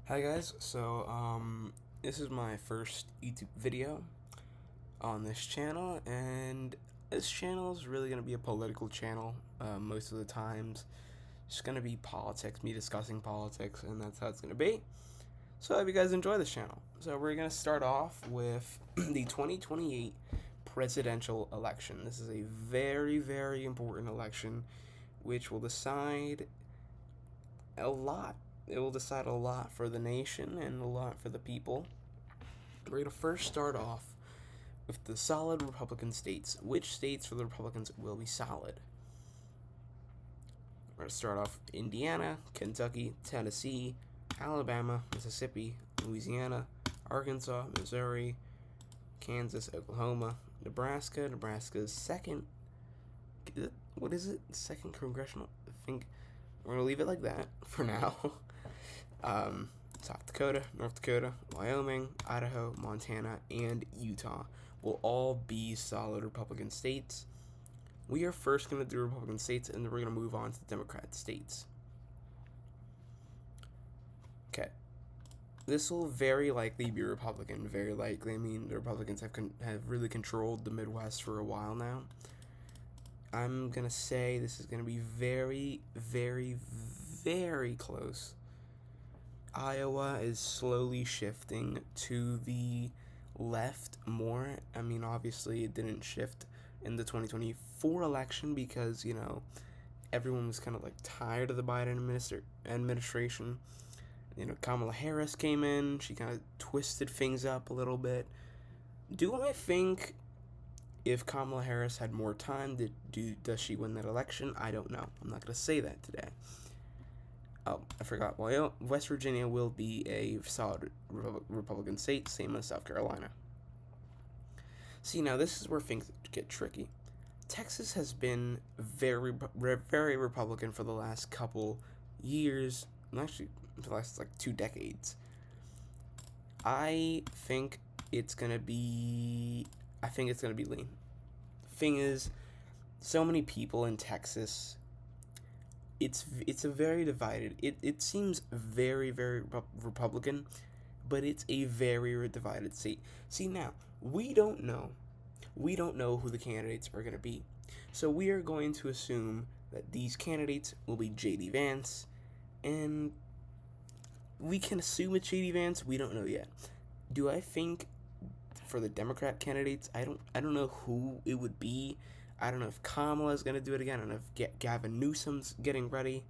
Hi guys, this is my first YouTube video on this channel, and this channel is really going to be a political channel most of the times. It's going to be politics, me discussing politics, and that's how it's going to be. So I hope you guys enjoy this channel. So we're going to start off with the 2028 presidential election. This is a very, very important election which will decide a lot. It will decide a lot for the nation and a lot for the people. We're going to first start off with the solid Republican states. Which states for the Republicans will be solid? We're going to start off Indiana, Kentucky, Tennessee, Alabama, Mississippi, Louisiana, Arkansas, Missouri, Kansas, Oklahoma, Nebraska. Nebraska's second. What is it? Second congressional? I think we're going to leave it like that for now. South Dakota, North Dakota, Wyoming, Idaho, Montana, and Utah will all be solid Republican states. We are first going to do Republican states, and then we're going to move on to the Democrat states. Okay. This will very likely be Republican. Very likely. I mean, the Republicans have really controlled the Midwest for a while now. I'm going to say this is going to be very, very, very close. Iowa is slowly shifting to the left more. I mean, obviously, it didn't shift in the 2024 election because, everyone was kind of like tired of the Biden administration. Kamala Harris came in. She kind of twisted things up a little bit. Do I think if Kamala Harris had more time, does she win that election? I don't know. I'm not going to say that today. Oh, I forgot. Well, West Virginia will be a solid Republican state, same as South Carolina. See, now this is where things get tricky. Texas has been very, very Republican for the last couple years, actually, for the last 2 decades. I think it's gonna be lean. Thing is, so many people in Texas. It's a very divided. It seems very, very Republican, but it's a very divided state. See, now we don't know who the candidates are going to be, so we are going to assume that these candidates will be J.D. Vance, and we can assume it's J.D. Vance. We don't know yet. Do I think for the Democrat candidates, I don't know who it would be. I don't know if Kamala's going to do it again. I don't know if Gavin Newsom's getting ready.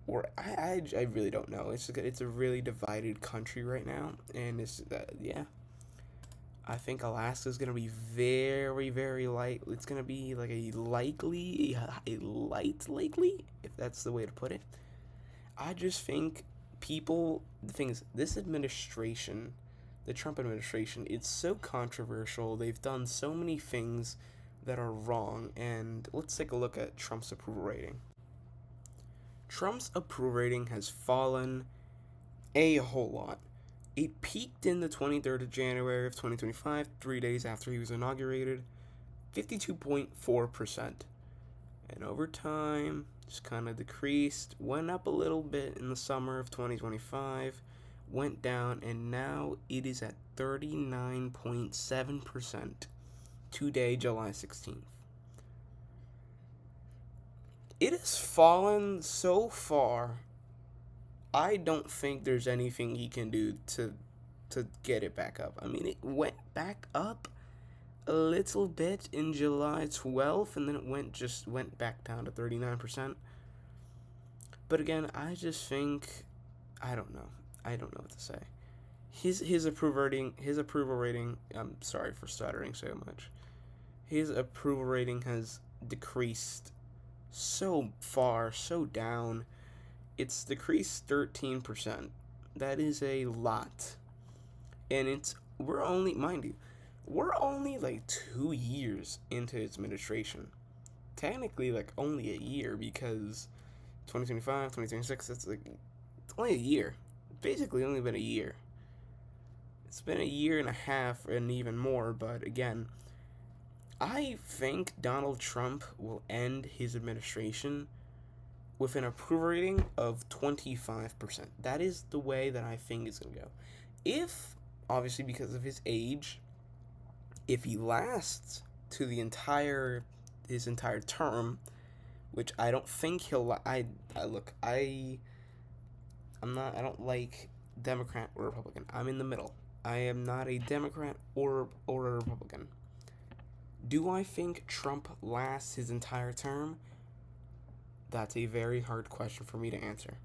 Or I really don't know. It's a really divided country right now. And yeah. I think Alaska's going to be very, very light. It's going to be like a light likely, if that's the way to put it. I just think the thing is, this administration, the Trump administration, it's so controversial. They've done so many things that are wrong, and let's take a look at Trump's approval rating. Trump's approval rating has fallen a whole lot. It peaked in the 23rd of January of 2025, 3 days after he was inaugurated, 52.4%. And over time, just kind of decreased, went up a little bit in the summer of 2025, went down, and now it is at 39.7%. Today, July 16th. It has fallen so far. I don't think there's anything he can do to get it back up. I mean, it went back up a little bit in July 12th, and then it went back down to 39%. But again, I just think I don't know. I don't know what to say. His approval rating. I'm sorry for stuttering so much. His approval rating has decreased so far, so down. It's decreased 13%. That is a lot. And we're only, mind you, we're only 2 years into his administration. Technically, only a year, because 2025, 2026, it's only a year. Basically, only been a year. It's been a year and a half and even more, but again, I think Donald Trump will end his administration with an approval rating of 25%. That is the way that I think it's going to go. If, obviously because of his age, if he lasts to his entire term, which I don't think he'll. I look. I don't like Democrat or Republican. I'm in the middle. I am not a Democrat or a Republican. Do I think Trump lasts his entire term? That's a very hard question for me to answer.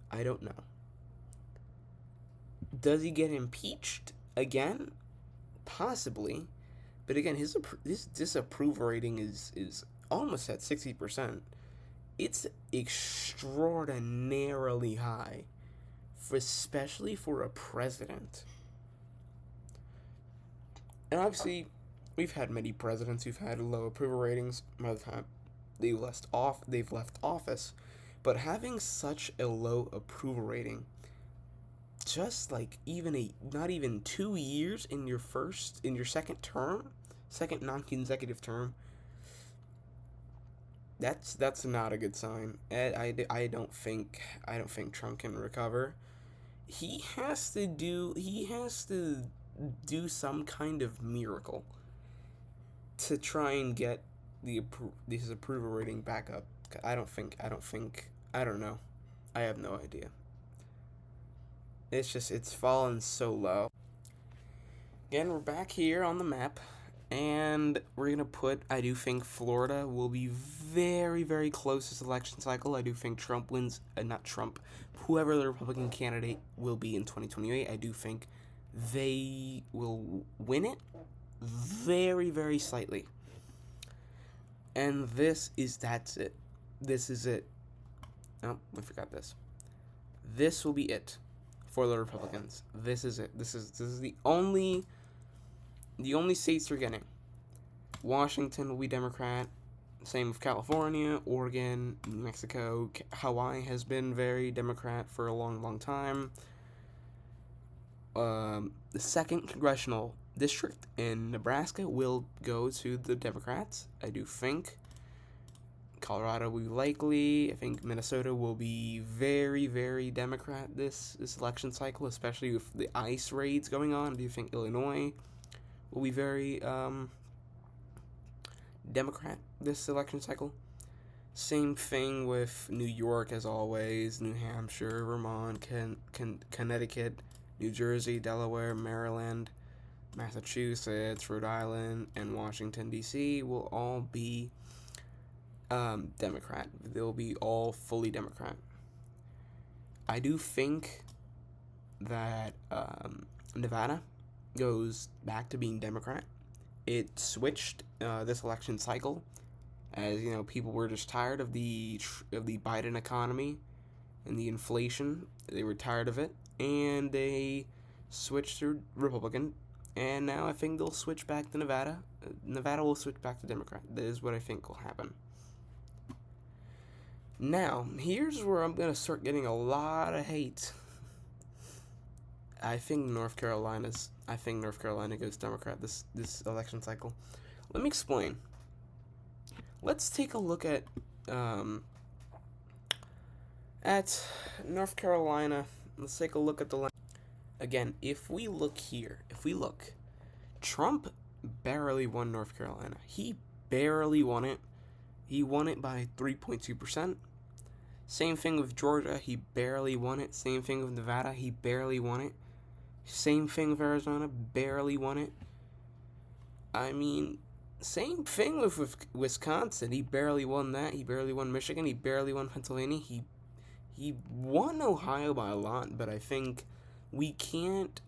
I don't know. Does he get impeached again? Possibly. But again, his disapproval rating is almost at 60%. It's extraordinarily high, especially for a president. And obviously, we've had many presidents who've had low approval ratings by the time they've left office. But having such a low approval rating, just like not even 2 years in your second non-consecutive term, that's not a good sign. I don't think Trump can recover. He has to do some kind of miracle to try and get his approval rating back up. I don't know. I have no idea. It's fallen so low. Again, we're back here on the map, and we're going to I do think Florida will be very, very close this election cycle. I do think Trump wins, not Trump, whoever the Republican candidate will be in 2028, I do think they will win it very, very slightly. And that's it. This is it. Oh, I forgot this. This will be it for the Republicans. This is it. This is the only states they're getting. Washington will be Democrat. Same with California, Oregon, New Mexico. Hawaii has been very Democrat for a long, long time. The 2nd congressional district in Nebraska will go to the Democrats. I do think. Colorado will be likely. I think Minnesota will be very, very Democrat this election cycle, especially with the ICE raids going on. I do think Illinois will be very Democrat this election cycle. Same thing with New York, as always, New Hampshire, Vermont, Connecticut, New Jersey, Delaware, Maryland, Massachusetts, Rhode Island, and Washington, D.C. will all be Democrat. They'll be all fully Democrat. I do think that Nevada goes back to being Democrat. It switched this election cycle, as people were just tired of the Biden economy and the inflation. They were tired of it, and they switched to Republican. And now I think they'll switch back to Nevada. Nevada will switch back to Democrat. That is what I think will happen. Now, here's where I'm going to start getting a lot of hate. I think North Carolina goes Democrat this election cycle. Let me explain. Let's take a look at North Carolina. Let's take a look at the line. Again, if we look, Trump barely won North Carolina. He barely won it. He won it by 3.2%. Same thing with Georgia. He barely won it. Same thing with Nevada. He barely won it. Same thing with Arizona. Barely won it. I mean, same thing with Wisconsin. He barely won that. He barely won Michigan. He barely won Pennsylvania. He won Ohio by a lot, but I think we can't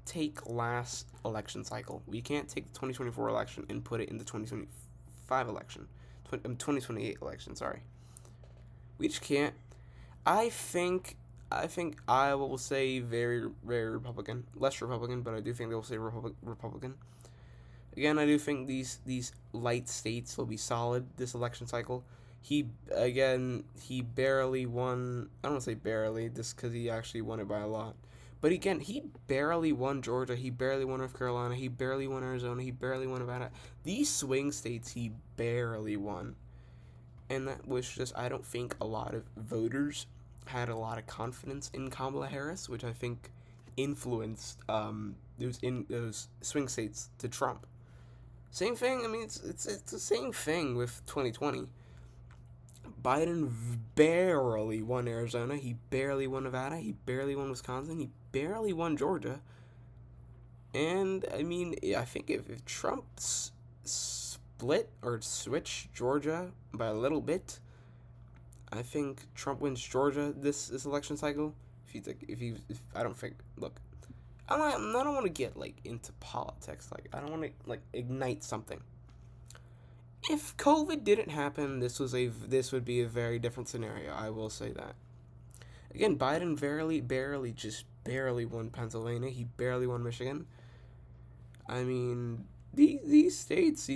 take last election cycle. We can't take the 2024 election and put it in the 2025 election. 2028 election, sorry. We just can't. I think Iowa will say very, very Republican. Less Republican, but I do think they will say Republican. Again, I do think these light states will be solid this election cycle. He barely won. I don't want to say barely, just because he actually won it by a lot. But again, he barely won Georgia. He barely won North Carolina. He barely won Arizona. He barely won Nevada. These swing states, he barely won. And that was just, I don't think a lot of voters had a lot of confidence in Kamala Harris, which I think influenced those swing states to Trump. Same thing. I mean, it's the same thing with 2020. Biden barely won Arizona. He barely won Nevada. He barely won Wisconsin. He barely won Georgia. And I mean, I think if Trump split or switched Georgia by a little bit, I think Trump wins Georgia this election cycle. If I don't think, look, I don't want to get like into politics. Like, I don't want to like ignite something. If COVID didn't happen, this would be a very different scenario. I will say that. Again, Biden barely won Pennsylvania. He barely won Michigan. I mean, these states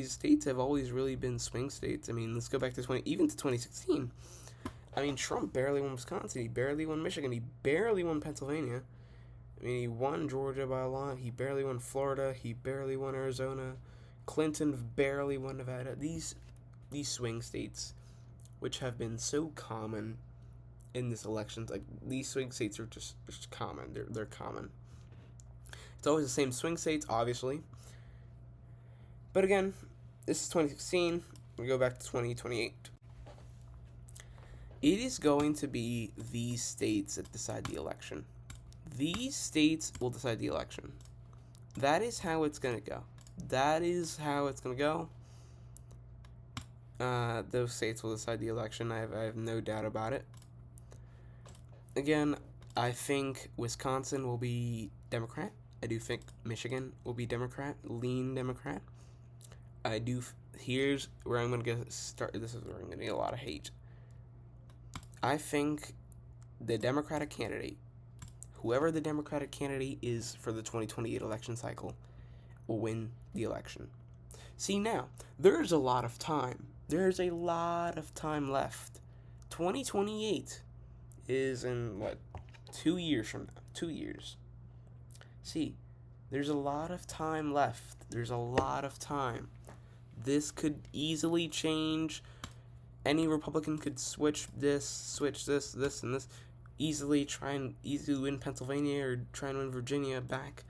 have always really been swing states. I mean, let's go back to 2016. I mean, Trump barely won Wisconsin. He barely won Michigan. He barely won Pennsylvania. I mean, he won Georgia by a lot. He barely won Florida. He barely won Arizona. Clinton barely won Nevada. These swing states, which have been so common in this election, like these swing states are just common. They're common. It's always the same swing states, obviously. But again, this is 2016. We go back to 2028. It is going to be these states that decide the election. These states will decide the election. That is how it's going to go. Those states will decide the election. I have no doubt about it. Again, I think Wisconsin will be Democrat. I do think Michigan will be Democrat, lean Democrat. Here's where I'm going to start. This is where I'm going to get a lot of hate. I think the Democratic candidate, whoever the Democratic candidate is for the 2028 election cycle, will win the election. See, now, there's a lot of time. There's a lot of time left. 2028 is in, 2 years from now. 2 years. See, there's a lot of time left. There's a lot of time. This could easily change. Any Republican could switch this, and this. Easily win Pennsylvania or try and win Virginia back.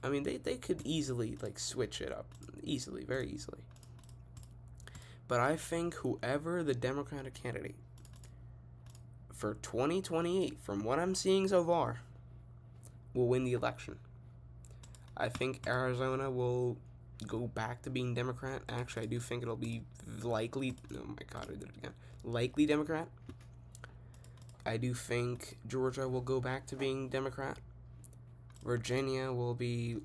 I mean, they could easily, switch it up. Easily, very easily. But I think whoever the Democratic candidate for 2028, from what I'm seeing so far, will win the election. I think Arizona will go back to being Democrat. Actually, I do think it'll be likely. Oh my God, I did it again. Likely Democrat. I do think Georgia will go back to being Democrat. Virginia will be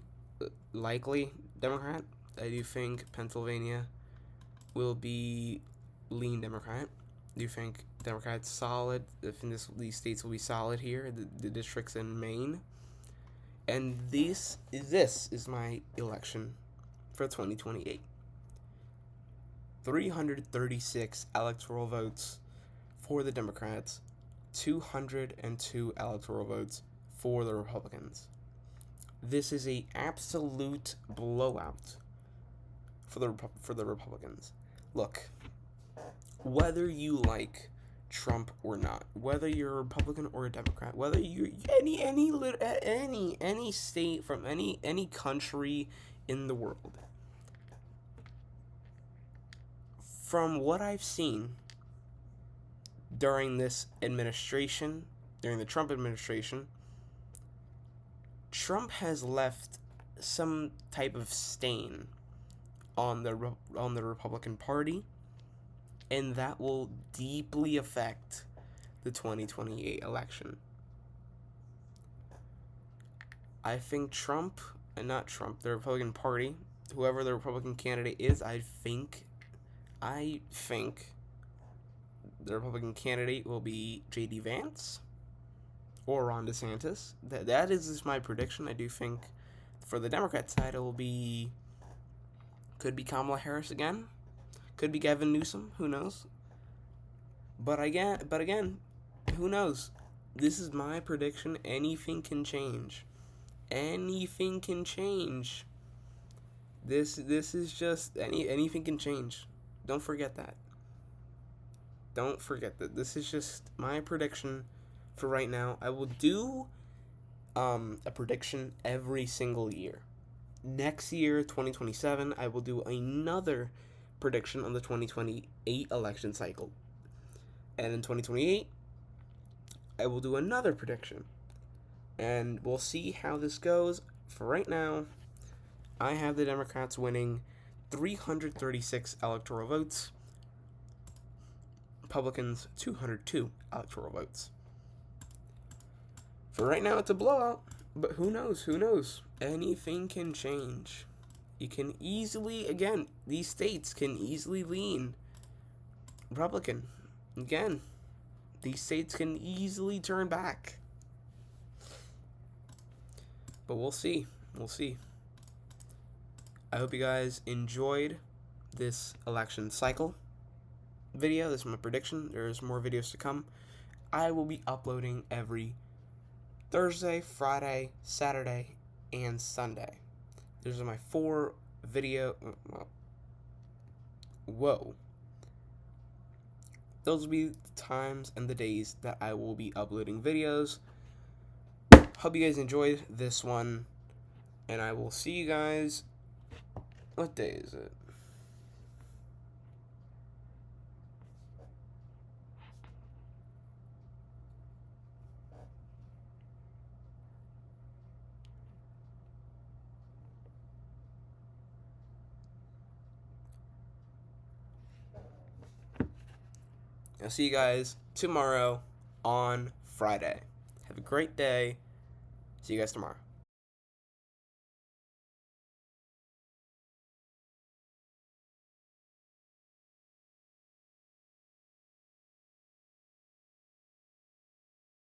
likely Democrat. I do think Pennsylvania will be lean Democrat. I do think Democrats solid. I think these states will be solid here. The districts in Maine. And this is my election for 2028. 336 electoral votes for the Democrats, 202 electoral votes for the Republicans. This is a absolute blowout for the Republicans. Look, whether you like Trump or not, whether you're a Republican or a Democrat, whether you're any state from any country in the world, from what I've seen during this administration, during the Trump administration, Trump has left some type of stain on the Republican Party, and that will deeply affect the 2028 election. I think the Republican Party, whoever the Republican candidate is, I think the Republican candidate will be J.D. Vance or Ron DeSantis. That is just my prediction. I do think for the Democrat side, could be Kamala Harris again. Could be Gavin Newsom. Who knows? But again, who knows? This is my prediction. Anything can change. Anything can change. This is just anything can change. Don't forget that. Don't forget that this is just my prediction for right now. I will do a prediction every single year. Next year, 2027, I will do another prediction on the 2028 election cycle. And in 2028, I will do another prediction. And we'll see how this goes. For right now, I have the Democrats winning 336 electoral votes, Republicans 202 electoral votes. For right now, it's a blowout, but who knows? Who knows? Anything can change. You can easily, again, these states can easily lean Republican. Again, these states can easily turn back. But we'll see. We'll see. I hope you guys enjoyed this election cycle video. This is my prediction. There's more videos to come. I will be uploading every Thursday, Friday, Saturday, and Sunday. Those are my 4 video. Whoa. Those will be the times and the days that I will be uploading videos. Hope you guys enjoyed this one, and I will see you guys. What day is it? I'll see you guys tomorrow on Friday. Have a great day. See you guys tomorrow.